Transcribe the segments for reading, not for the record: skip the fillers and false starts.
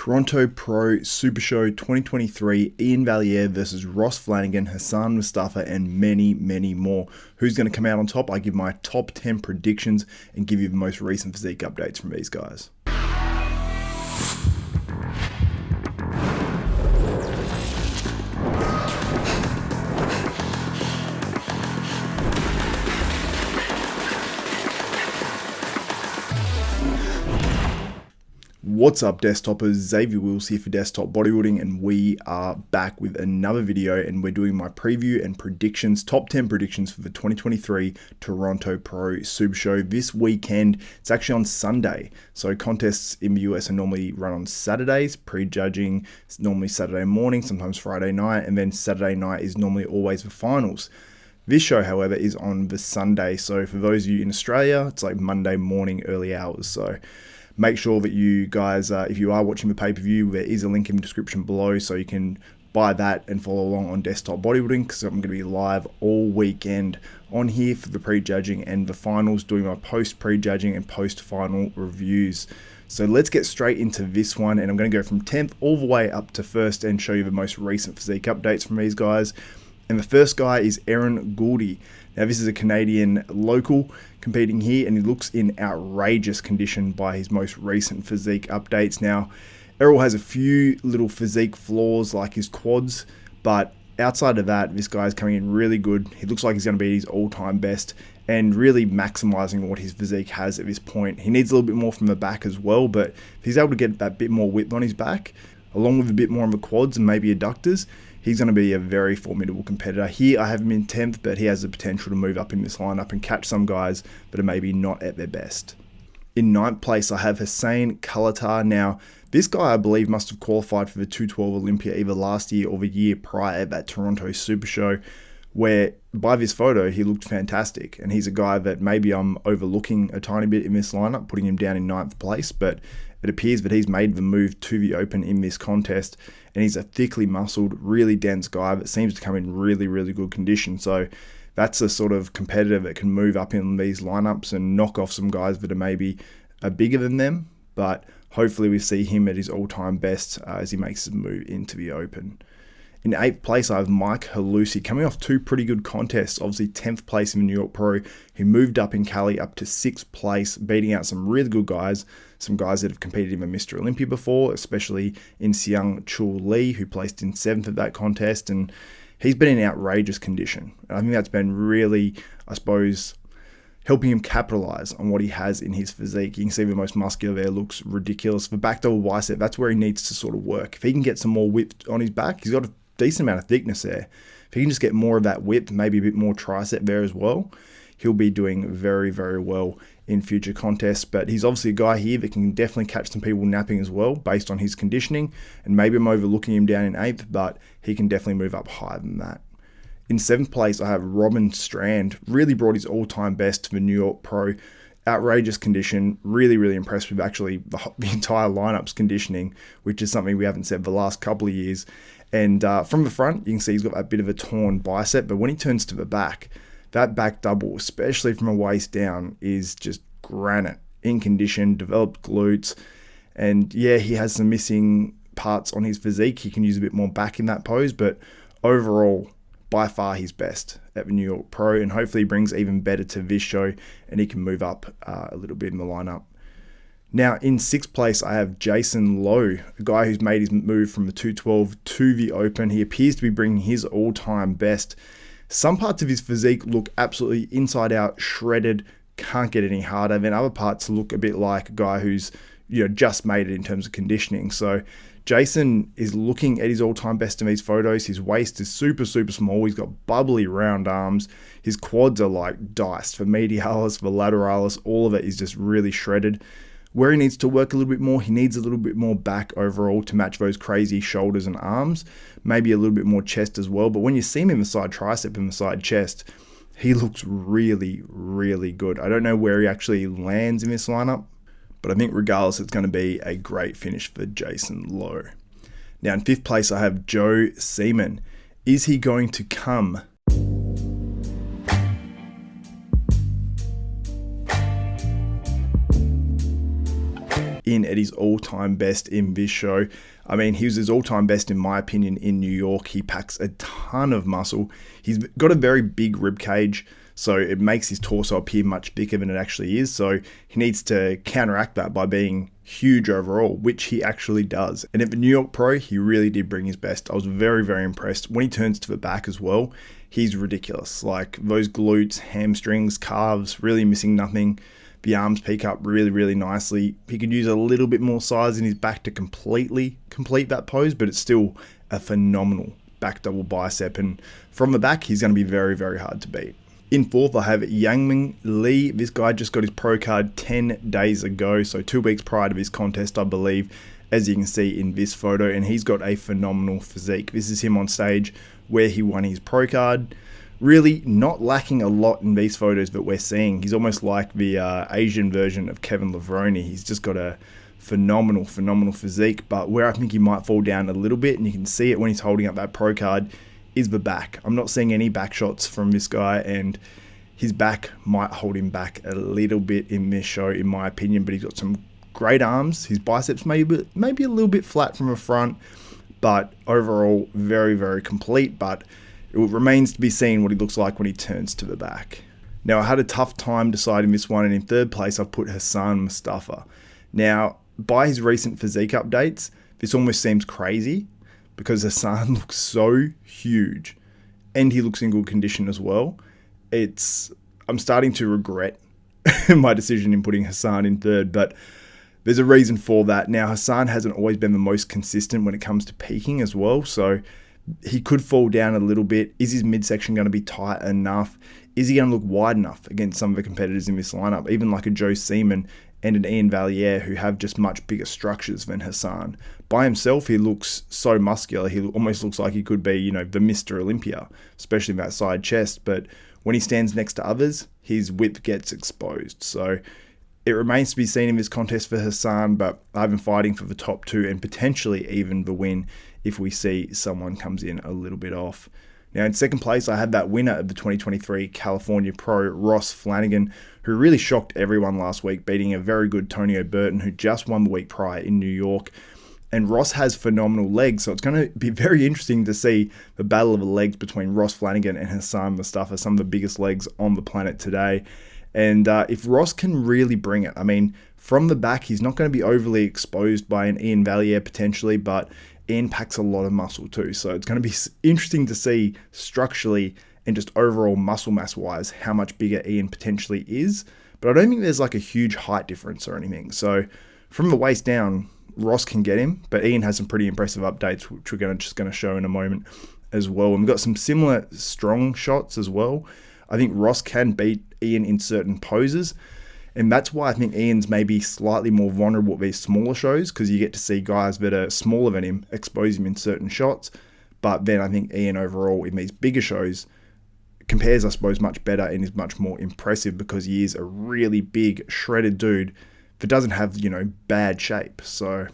Toronto Pro Super Show 2023, Iain Valliere versus Ross Flanigan, Hassan Mustafa, and many, many more. Who's going to come out on top? I give my top 10 predictions and give you the most recent physique updates from these guys. What's up, Desktopers? Xavier Wills here for Desktop Bodybuilding, and we are back with another video, and we're doing my preview and predictions, top 10 predictions for the 2023 Toronto Pro Super Show this weekend. It's actually on Sunday, so contests in the US are normally run on Saturdays. Pre-judging is normally Saturday morning, sometimes Friday night, and then Saturday night is normally always the finals. This show, however, is on the Sunday, so for those of you in Australia, it's like Monday morning, early hours, so make sure that you guys, if you are watching the pay-per-view, there is a link in the description below so you can buy that and follow along on Desktop Bodybuilding, because I'm going to be live all weekend on here for the pre-judging and the finals, doing my post-pre-judging and post-final reviews. So let's get straight into this one, and I'm going to go from 10th all the way up to 1st and show you the most recent physique updates from these guys. And the first guy is Gordy. Now, this is a Canadian local competing here, and he looks in outrageous condition by his most recent physique updates. Now, Errol has a few little physique flaws like his quads, but outside of that, this guy's coming in really good. He looks like he's going to be his all-time best and really maximizing what his physique has at this point. He needs a little bit more from the back as well, but if he's able to get that bit more width on his back, along with a bit more on the quads and maybe adductors, he's going to be a very formidable competitor. Here I have him in 10th, but he has the potential to move up in this lineup and catch some guys that are maybe not at their best. In 9th place, I have Hussein Kalitar. Now, this guy I believe must have qualified for the 212 Olympia either last year or the year prior at that Toronto Super Show, where by this photo he looked fantastic, and he's a guy that maybe I'm overlooking a tiny bit in this lineup, putting him down in 9th place, but it appears that he's made the move to the open in this contest, and he's a thickly muscled, really dense guy that seems to come in really, really good condition. So that's a sort of competitor that can move up in these lineups and knock off some guys that are maybe bigger than them, but hopefully we see him at his all-time best as he makes his move into the open. In 8th place, I have Halluci, coming off two pretty good contests. Obviously, 10th place in the New York Pro. He moved up in Cali up to 6th place, beating out some really good guys, some guys that have competed in the Mr. Olympia before, especially in Yangming Lee, who placed in 7th at that contest, and he's been in outrageous condition. And I think that's been really, I suppose, helping him capitalize on what he has in his physique. You can see the most muscular there looks ridiculous. The back double bicep, that's where he needs to sort of work. If he can get some more width on his back, he's got a decent amount of thickness there. If he can just get more of that width, maybe a bit more tricep there as well, he'll be doing very, very well in future contests. But he's obviously a guy here that can definitely catch some people napping as well based on his conditioning, and maybe I'm overlooking him down in 8th, but he can definitely move up higher than that. In 7th place, I have Strand. Really brought his all-time best to the New York Pro. Outrageous condition. Really, really impressed with actually the entire lineup's conditioning, which is something we haven't said the last couple of years. And from the front, you can see he's got a bit of a torn bicep, but when he turns to the back, that back double, especially from a waist down, is just granite. In condition, developed glutes, and yeah, he has some missing parts on his physique. He can use a bit more back in that pose, but overall, by far his best at the New York Pro, and hopefully he brings even better to this show and he can move up a little bit in the lineup. Now, in 6th place, I have Lowe, a guy who's made his move from the 212 to the open. He appears to be bringing his all-time best. Some parts of his physique look absolutely inside out, shredded, can't get any harder. Then other parts look a bit like a guy who's just made it in terms of conditioning. So Jason is looking at his all-time best in these photos. His waist is super, super small. He's got bubbly round arms. His quads are like diced. For medialis, for lateralis, all of it is just really shredded. Where he needs to work a little bit more, he needs a little bit more back overall to match those crazy shoulders and arms. Maybe a little bit more chest as well. But when you see him in the side tricep and the side chest, he looks really, really good. I don't know where he actually lands in this lineup, but I think regardless, it's going to be a great finish for Lowe. Now in 5th place, I have Seaman. Is he going to come in at his all-time best in this show. I mean, he was his all-time best, in my opinion, in New York. He packs a ton of muscle. He's got a very big rib cage, so it makes his torso appear much bigger than it actually is. So he needs to counteract that by being huge overall, which he actually does. And at the New York Pro, he really did bring his best. I was very, very impressed. When he turns to the back as well, he's ridiculous. Like those glutes, hamstrings, calves, really missing nothing. The arms peak up really, really nicely. He could use a little bit more size in his back to completely complete that pose, but it's still a phenomenal back double bicep. And from the back, he's going to be very, very hard to beat. In fourth, I have Yangming Lee. This guy just got his pro card 10 days ago, so 2 weeks prior to his contest, I believe, as you can see in this photo, and he's got a phenomenal physique. This is him on stage where he won his pro card. Really not lacking a lot in these photos that we're seeing. He's almost like the Asian version of Kevin Levrone. He's just got a phenomenal, phenomenal physique, but where I think he might fall down a little bit, and you can see it when he's holding up that pro card, is the back. I'm not seeing any back shots from this guy, and his back might hold him back a little bit in this show, in my opinion, but he's got some great arms. His biceps maybe a little bit flat from the front, but overall very, very complete, but it remains to be seen what he looks like when he turns to the back. Now, I had a tough time deciding this one, and in third place, I've put Hassan Mustafa. Now, by his recent physique updates, this almost seems crazy because Hassan looks so huge and he looks in good condition as well. I'm starting to regret my decision in putting Hassan in third, but there's a reason for that. Now, Hassan hasn't always been the most consistent when it comes to peaking as well, so he could fall down a little bit. Is his midsection going to be tight enough? Is he going to look wide enough against some of the competitors in this lineup, even like a Joe Seaman and an Iain Valliere, who have just much bigger structures than Hassan? By himself, he looks so muscular. He almost looks like he could be, the Mr. Olympia, especially in that side chest. But when he stands next to others, his width gets exposed. So it remains to be seen in this contest for Hassan, but I've been fighting for the top two and potentially even the win if we see someone comes in a little bit off. Now, in second place, I had that winner of the 2023 California Pro, Ross Flanigan, who really shocked everyone last week, beating a very good Tonio Burton, who just won the week prior in New York. And Ross has phenomenal legs, so it's going to be very interesting to see the battle of the legs between Ross Flanigan and Hassan Mustafa, some of the biggest legs on the planet today. And if Ross can really bring it, I mean, from the back, he's not going to be overly exposed by an Iain Valliere potentially, but Iain packs a lot of muscle too. So it's going to be interesting to see structurally and just overall muscle mass wise how much bigger Iain potentially is. But I don't think there's like a huge height difference or anything. So from the waist down, Ross can get him, but Iain has some pretty impressive updates, which we're just going to show in a moment as well. And we've got some similar strong shots as well. I think Ross can beat Iain in certain poses, and that's why I think Iain's maybe slightly more vulnerable at these smaller shows, because you get to see guys that are smaller than him expose him in certain shots. But then I think Iain overall in these bigger shows compares, I suppose, much better and is much more impressive because he is a really big, shredded dude that doesn't have, bad shape. So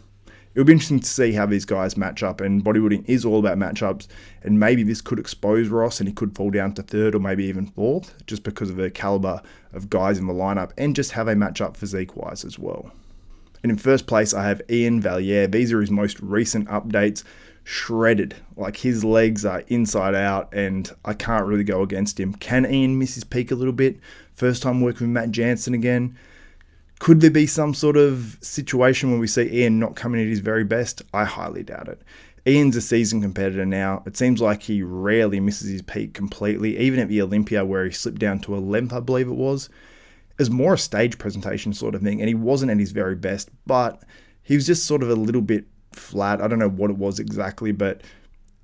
it'll be interesting to see how these guys match up, and bodybuilding is all about matchups, and maybe this could expose Ross and he could fall down to third or maybe even fourth just because of the caliber of guys in the lineup and just how they match up physique-wise as well. And in first place, I have Iain Valliere. These are his most recent updates. Shredded. Like, his legs are inside out and I can't really go against him. Can Iain miss his peak a little bit? First time working with Matt Jansen again. Could there be some sort of situation where we see Iain not coming at his very best? I highly doubt it. Iain's a seasoned competitor now. It seems like he rarely misses his peak completely, even at the Olympia where he slipped down to 11th, I believe it was. It was more a stage presentation sort of thing, and he wasn't at his very best, but he was just sort of a little bit flat. I don't know what it was exactly, but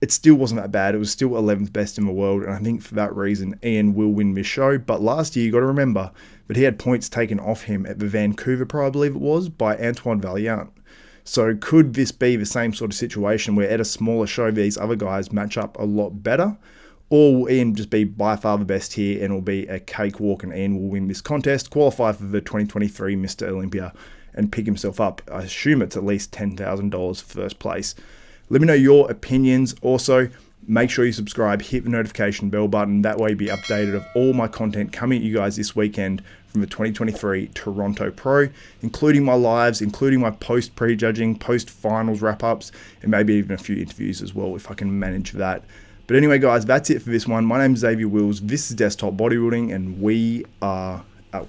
it still wasn't that bad. It was still 11th best in the world, and I think for that reason, Iain will win this show. But last year, you got to remember that he had points taken off him at the Vancouver Pro, I believe it was, by Antoine Valiant. So could this be the same sort of situation where at a smaller show, these other guys match up a lot better? Or will Iain just be by far the best here and it will be a cakewalk and Iain will win this contest, qualify for the 2023 Mr. Olympia and pick himself up? I assume it's at least $10,000 first place. Let me know your opinions. Also, Make sure you subscribe, hit the notification bell button. That way, be updated of all my content coming at you guys this weekend from the 2023 Toronto Pro, including my lives, including my post prejudging, post finals wrap ups, and maybe even a few interviews as well if I can manage that. But anyway, guys, that's it for this one. My name is Xavier Wills. This is Desktop Bodybuilding, and we are out.